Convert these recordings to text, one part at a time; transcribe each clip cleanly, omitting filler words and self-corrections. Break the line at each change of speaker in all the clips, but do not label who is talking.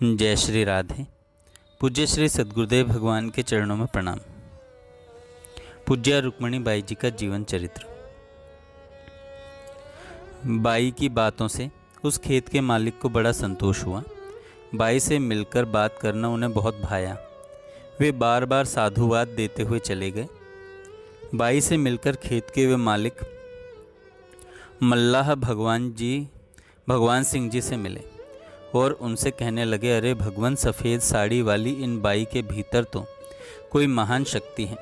जय श्री राधे। पूज्य श्री सद्गुरुदेव भगवान के चरणों में प्रणाम। पूज्य रुक्मणी बाई जी का जीवन चरित्र। बाई की बातों से उस खेत के मालिक को बड़ा संतोष हुआ। बाई से मिलकर बात करना उन्हें बहुत भाया। वे बार बार साधुवाद देते हुए चले गए। बाई से मिलकर खेत के वे मालिक मल्लाह भगवान सिंह जी से मिले और उनसे कहने लगे, अरे भगवान, सफ़ेद साड़ी वाली इन बाई के भीतर तो कोई महान शक्ति है।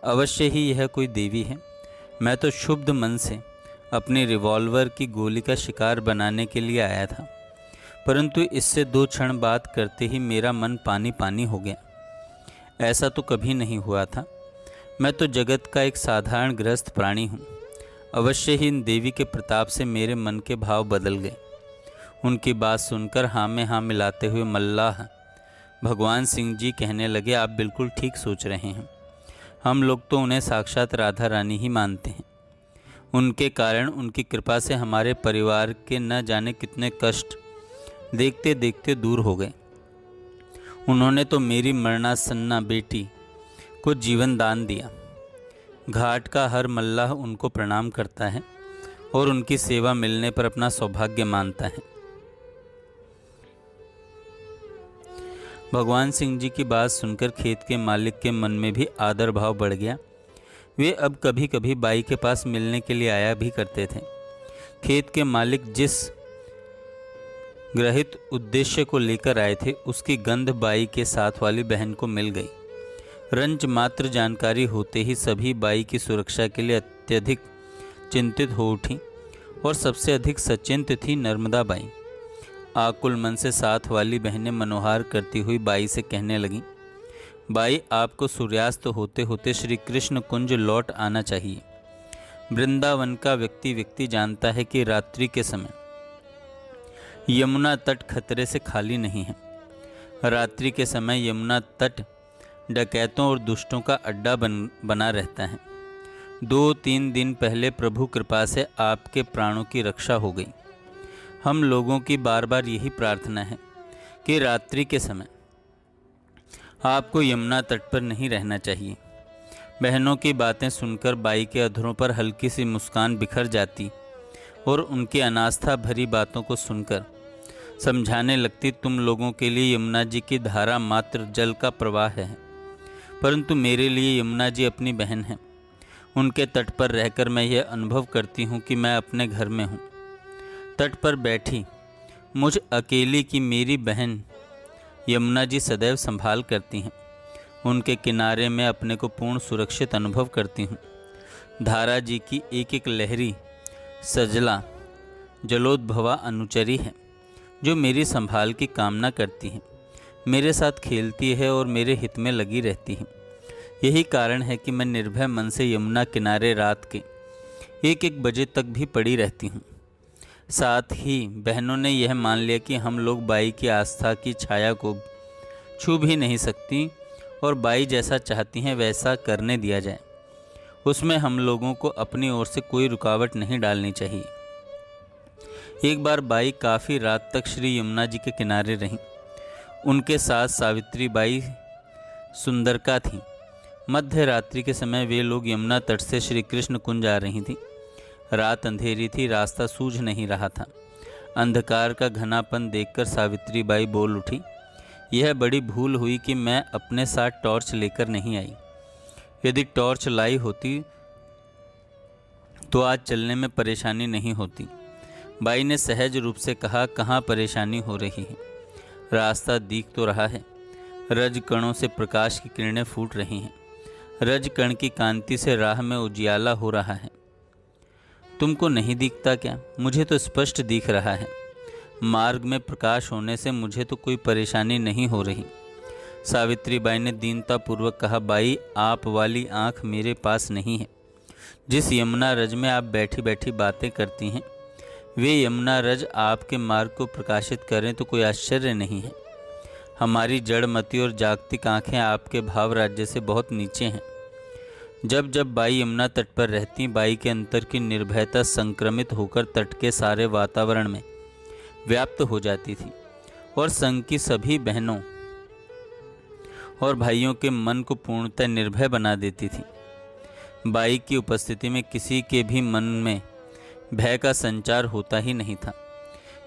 अवश्य ही यह कोई देवी है। मैं तो शुद्ध मन से अपनी रिवॉल्वर की गोली का शिकार बनाने के लिए आया था, परंतु इससे 2 क्षण बात करते ही मेरा मन पानी पानी हो गया। ऐसा तो कभी नहीं हुआ था। मैं तो जगत का एक साधारण गृहस्थ प्राणी हूँ। अवश्य ही इन देवी के प्रताप से मेरे मन के भाव बदल गए। उनकी बात सुनकर हाँ में हाँ मिलाते हुए मल्लाह भगवान सिंह जी कहने लगे, आप बिल्कुल ठीक सोच रहे हैं। हम लोग तो उन्हें साक्षात राधा रानी ही मानते हैं। उनके कारण, उनकी कृपा से हमारे परिवार के न जाने कितने कष्ट देखते देखते दूर हो गए। उन्होंने तो मेरी मरणासन्ना बेटी को जीवन दान दिया। घाट का हर मल्लाह उनको प्रणाम करता है और उनकी सेवा मिलने पर अपना सौभाग्य मानता है। भगवान सिंह जी की बात सुनकर खेत के मालिक के मन में भी आदर भाव बढ़ गया। वे अब कभी कभी बाई के पास मिलने के लिए आया भी करते थे। खेत के मालिक जिस ग्रहित उद्देश्य को लेकर आए थे, उसकी गंध बाई के साथ वाली बहन को मिल गई। रंच मात्र जानकारी होते ही सभी बाई की सुरक्षा के लिए अत्यधिक चिंतित हो उठी और सबसे अधिक सचिंत थी नर्मदा बाई। आकुल मन से साथ वाली बहनें मनोहार करती हुई बाई से कहने लगीं, बाई, आपको सूर्यास्त होते होते श्री कृष्ण कुंज लौट आना चाहिए। वृंदावन का व्यक्ति जानता है कि रात्रि के समय यमुना तट खतरे से खाली नहीं है। रात्रि के समय यमुना तट डकैतों और दुष्टों का अड्डा बना रहता है। 2-3 दिन पहले प्रभु कृपा से आपके प्राणों की रक्षा हो गई। हम लोगों की बार बार यही प्रार्थना है कि रात्रि के समय आपको यमुना तट पर नहीं रहना चाहिए। बहनों की बातें सुनकर बाई के अधरों पर हल्की सी मुस्कान बिखर जाती और उनकी अनास्था भरी बातों को सुनकर समझाने लगती, तुम लोगों के लिए यमुना जी की धारा मात्र जल का प्रवाह है, परंतु मेरे लिए यमुना जी अपनी बहन है। उनके तट पर रहकर मैं यह अनुभव करती हूँ कि मैं अपने घर में हूँ। तट पर बैठी मुझ अकेली की मेरी बहन यमुना जी सदैव संभाल करती हैं। उनके किनारे में अपने को पूर्ण सुरक्षित अनुभव करती हूँ। धारा जी की एक एक लहरी सजला जलोद्भवा अनुचरी है, जो मेरी संभाल की कामना करती है, मेरे साथ खेलती है और मेरे हित में लगी रहती है। यही कारण है कि मैं निर्भय मन से यमुना किनारे रात के 1-1 बजे तक भी पड़ी रहती हूँ। साथ ही बहनों ने यह मान लिया कि हम लोग बाई की आस्था की छाया को छू भी नहीं सकती और बाई जैसा चाहती हैं वैसा करने दिया जाए। उसमें हम लोगों को अपनी ओर से कोई रुकावट नहीं डालनी चाहिए। एक बार बाई काफ़ी रात तक श्री यमुना जी के किनारे रहीं। उनके साथ सावित्री बाई सुंदरका थी। मध्य रात्रि के समय वे लोग यमुना तट से श्री कृष्ण कुंज आ रही थीं। रात अंधेरी थी, रास्ता सूझ नहीं रहा था। अंधकार का घनापन देखकर सावित्री बाई बोल उठी, यह बड़ी भूल हुई कि मैं अपने साथ टॉर्च लेकर नहीं आई। यदि टॉर्च लाई होती तो आज चलने में परेशानी नहीं होती। बाई ने सहज रूप से कहा, कहाँ परेशानी हो रही है, रास्ता दिख तो रहा है। रज कणों से प्रकाश की किरणें फूट रही हैं। रज कण की कांति से राह में उजियाला हो रहा है। तुमको नहीं दिखता क्या? मुझे तो स्पष्ट दिख रहा है। मार्ग में प्रकाश होने से मुझे तो कोई परेशानी नहीं हो रही। सावित्री बाई ने दीनतापूर्वक कहा, बाई, आप वाली आँख मेरे पास नहीं है। जिस यमुना रज में आप बैठी बैठी बातें करती हैं, वे यमुना रज आपके मार्ग को प्रकाशित करें तो कोई आश्चर्य नहीं है। हमारी जड़मती और जागतिक आँखें आपके भाव राज्य से बहुत नीचे हैं। जब जब बाई यमुना तट पर रहती, बाई के अंतर की निर्भयता संक्रमित होकर तट के सारे वातावरण में व्याप्त हो जाती थी और संघ की सभी बहनों और भाइयों के मन को पूर्णतः निर्भय बना देती थी। बाई की उपस्थिति में किसी के भी मन में भय का संचार होता ही नहीं था।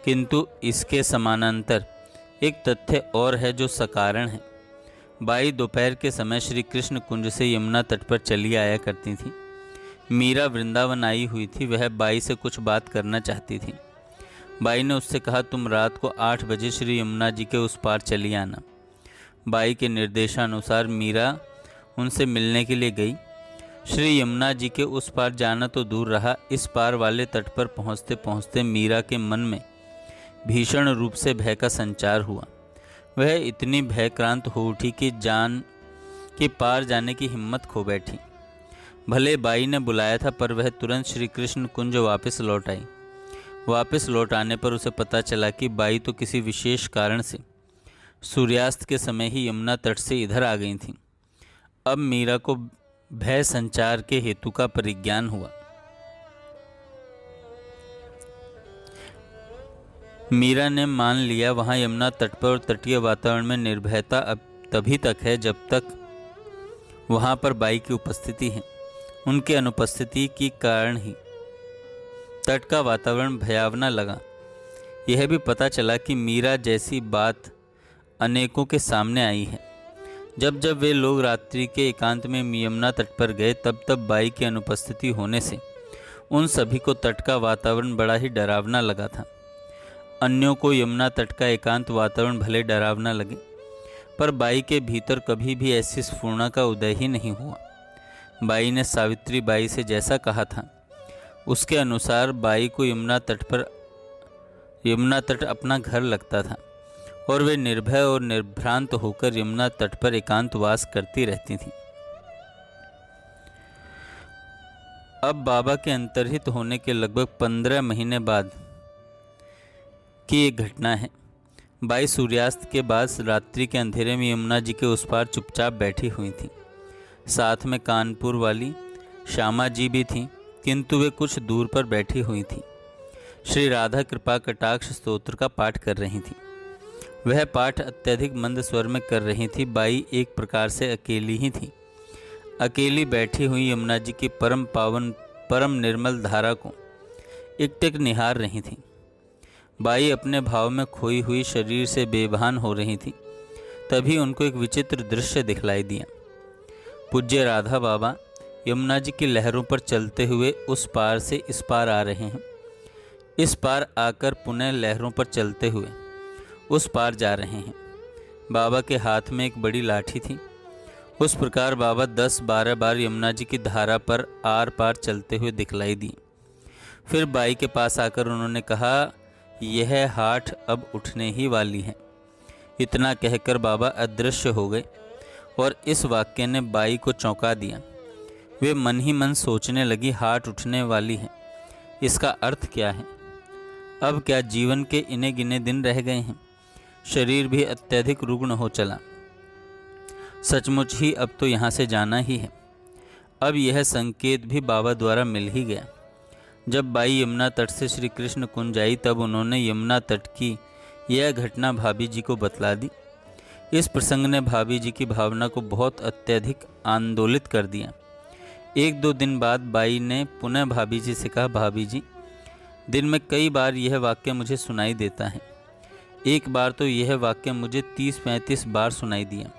किंतु इसके समानांतर एक तथ्य और है जो सकारण है। बाई दोपहर के समय श्री कृष्ण कुंज से यमुना तट पर चली आया करती थी। मीरा वृंदावन आई हुई थी, वह बाई से कुछ बात करना चाहती थी। बाई ने उससे कहा, तुम रात को 8 बजे श्री यमुना जी के उस पार चली आना। बाई के निर्देशानुसार मीरा उनसे मिलने के लिए गई। श्री यमुना जी के उस पार जाना तो दूर रहा, इस पार वाले तट पर पहुँचते पहुँचते मीरा के मन में भीषण रूप से भय का संचार हुआ। वह इतनी भयक्रांत हो उठी कि जान के पार जाने की हिम्मत खो बैठी। भले बाई ने बुलाया था, पर वह तुरंत श्री कृष्ण कुंज वापस लौट आई। वापस लौट आने पर उसे पता चला कि बाई तो किसी विशेष कारण से सूर्यास्त के समय ही यमुना तट से इधर आ गई थी। अब मीरा को भय संचार के हेतु का परिज्ञान हुआ। मीरा ने मान लिया वहां यमुना तट पर और तटीय वातावरण में निर्भयता अब तभी तक है जब तक वहां पर बाई की उपस्थिति है। उनके अनुपस्थिति के कारण ही तट का वातावरण भयावना लगा। यह भी पता चला कि मीरा जैसी बात अनेकों के सामने आई है। जब जब वे लोग रात्रि के एकांत में यमुना तट पर गए, तब तब बाई की अनुपस्थिति होने से उन सभी को तट का वातावरण बड़ा ही डरावना लगा था। अन्यों को यमुना तट का एकांत वातावरण भले डरावना लगे, पर बाई के भीतर कभी भी ऐसी स्फुरणा का उदय ही नहीं हुआ। बाई ने सावित्री बाई से जैसा कहा था उसके अनुसार बाई को यमुना तट अपना घर लगता था और वे निर्भय और निर्भ्रांत होकर यमुना तट पर एकांतवास करती रहती थीं। अब बाबा के अंतर्हित होने के लगभग 15 महीने बाद की एक घटना है। बाई सूर्यास्त के बाद रात्रि के अंधेरे में यमुना जी के उस पार चुपचाप बैठी हुई थी। साथ में कानपुर वाली श्यामा जी भी थीं, किंतु वे कुछ दूर पर बैठी हुई थीं। श्री राधा कृपा कटाक्ष स्तोत्र का पाठ कर रही थीं। वह पाठ अत्यधिक मंद स्वर में कर रही थी। बाई एक प्रकार से अकेली ही थी। अकेली बैठी हुई यमुना जी की परम पावन परम निर्मल धारा को एकटक निहार रही थी। बाई अपने भाव में खोई हुई शरीर से बेभान हो रही थी। तभी उनको एक विचित्र दृश्य दिखलाई दिया। पूज्य राधा बाबा यमुना जी की लहरों पर चलते हुए उस पार से इस पार आ रहे हैं। इस पार आकर पुनः लहरों पर चलते हुए उस पार जा रहे हैं। बाबा के हाथ में एक बड़ी लाठी थी। उस प्रकार बाबा 10-12 बार यमुना जी की धारा पर आर पार चलते हुए दिखलाई दी। फिर बाई के पास आकर उन्होंने कहा, यह हाट अब उठने ही वाली है। इतना कहकर बाबा अदृश्य हो गए और इस वाक्य ने बाई को चौंका दिया। वे मन ही मन सोचने लगी, हाट उठने वाली है, इसका अर्थ क्या है? अब क्या जीवन के इन्हें गिने दिन रह गए हैं? शरीर भी अत्यधिक रुग्ण हो चला। सचमुच ही अब तो यहाँ से जाना ही है। अब यह संकेत भी बाबा द्वारा मिल ही गया। जब बाई यमुना तट से श्री कृष्ण कुंज आई, तब उन्होंने यमुना तट की यह घटना भाभी जी को बतला दी। इस प्रसंग ने भाभी जी की भावना को बहुत अत्यधिक आंदोलित कर दिया। 1-2 दिन बाद बाई ने पुनः भाभी जी से कहा, भाभी जी, दिन में कई बार यह वाक्य मुझे सुनाई देता है। एक बार तो यह वाक्य मुझे 30-35 बार सुनाई दिया।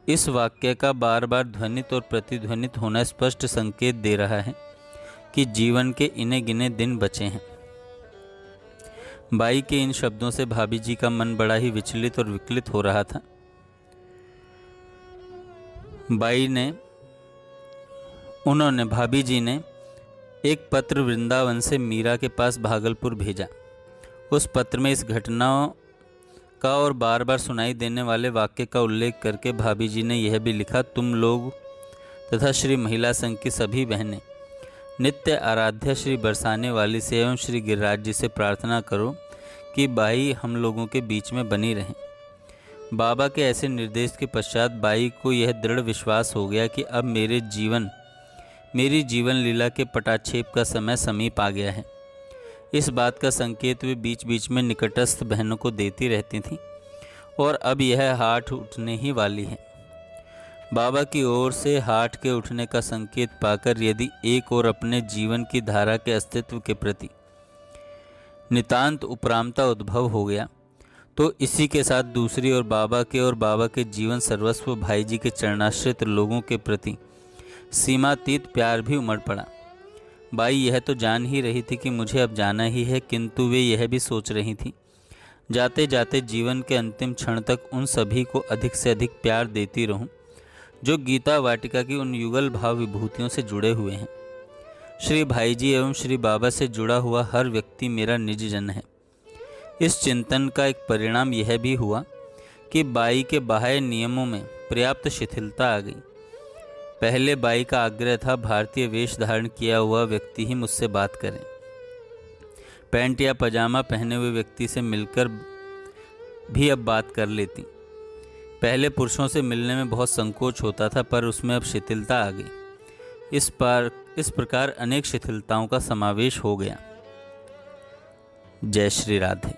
इस वाक्य का बार बार ध्वनित और प्रतिध्वनित होना स्पष्ट संकेत दे रहा है कि जीवन के इन्हें गिने दिन बचे हैं। बाई के इन शब्दों से भाभी जी का मन बड़ा ही विचलित और विकलित हो रहा था। भाभी जी ने एक पत्र वृंदावन से मीरा के पास भागलपुर भेजा। उस पत्र में इस घटनाओं का और बार बार सुनाई देने वाले वाक्य का उल्लेख करके भाभी जी ने यह भी लिखा, तुम लोग तथा श्री महिला संघ की सभी बहनें नित्य आराध्या श्री बरसाने वाली से एवं श्री गिरिराज जी से प्रार्थना करो कि बाई हम लोगों के बीच में बनी रहें। बाबा के ऐसे निर्देश के पश्चात बाई को यह दृढ़ विश्वास हो गया कि अब मेरी जीवन लीला के पटाक्षेप का समय समीप आ गया है। इस बात का संकेत वे बीच बीच में निकटस्थ बहनों को देती रहती थीं और अब यह हाट उठने ही वाली है। बाबा की ओर से हाट के उठने का संकेत पाकर यदि एक और अपने जीवन की धारा के अस्तित्व के प्रति नितांत उपरामता उद्भव हो गया, तो इसी के साथ दूसरी ओर बाबा के जीवन सर्वस्व भाई जी के चरणाश्रित लोगों के प्रति सीमातीत प्यार भी उमड़ पड़ा। बाई यह तो जान ही रही थी कि मुझे अब जाना ही है, किंतु वे यह भी सोच रही थी जाते जाते जीवन के अंतिम क्षण तक उन सभी को अधिक से अधिक प्यार देती रहूं जो गीता वाटिका की उन युगल भाव विभूतियों से जुड़े हुए हैं। श्री भाई जी एवं श्री बाबा से जुड़ा हुआ हर व्यक्ति मेरा निज जन है। इस चिंतन का एक परिणाम यह भी हुआ कि बाई के बाह्य नियमों में पर्याप्त शिथिलता आ गई। पहले बाई का आग्रह था भारतीय वेश धारण किया हुआ व्यक्ति ही मुझसे बात करे। पैंट या पजामा पहने हुए व्यक्ति से मिलकर भी अब बात कर लेती। पहले पुरुषों से मिलने में बहुत संकोच होता था, पर उसमें अब शिथिलता आ गई। इस प्रकार अनेक शिथिलताओं का समावेश हो गया। जय श्री राधे।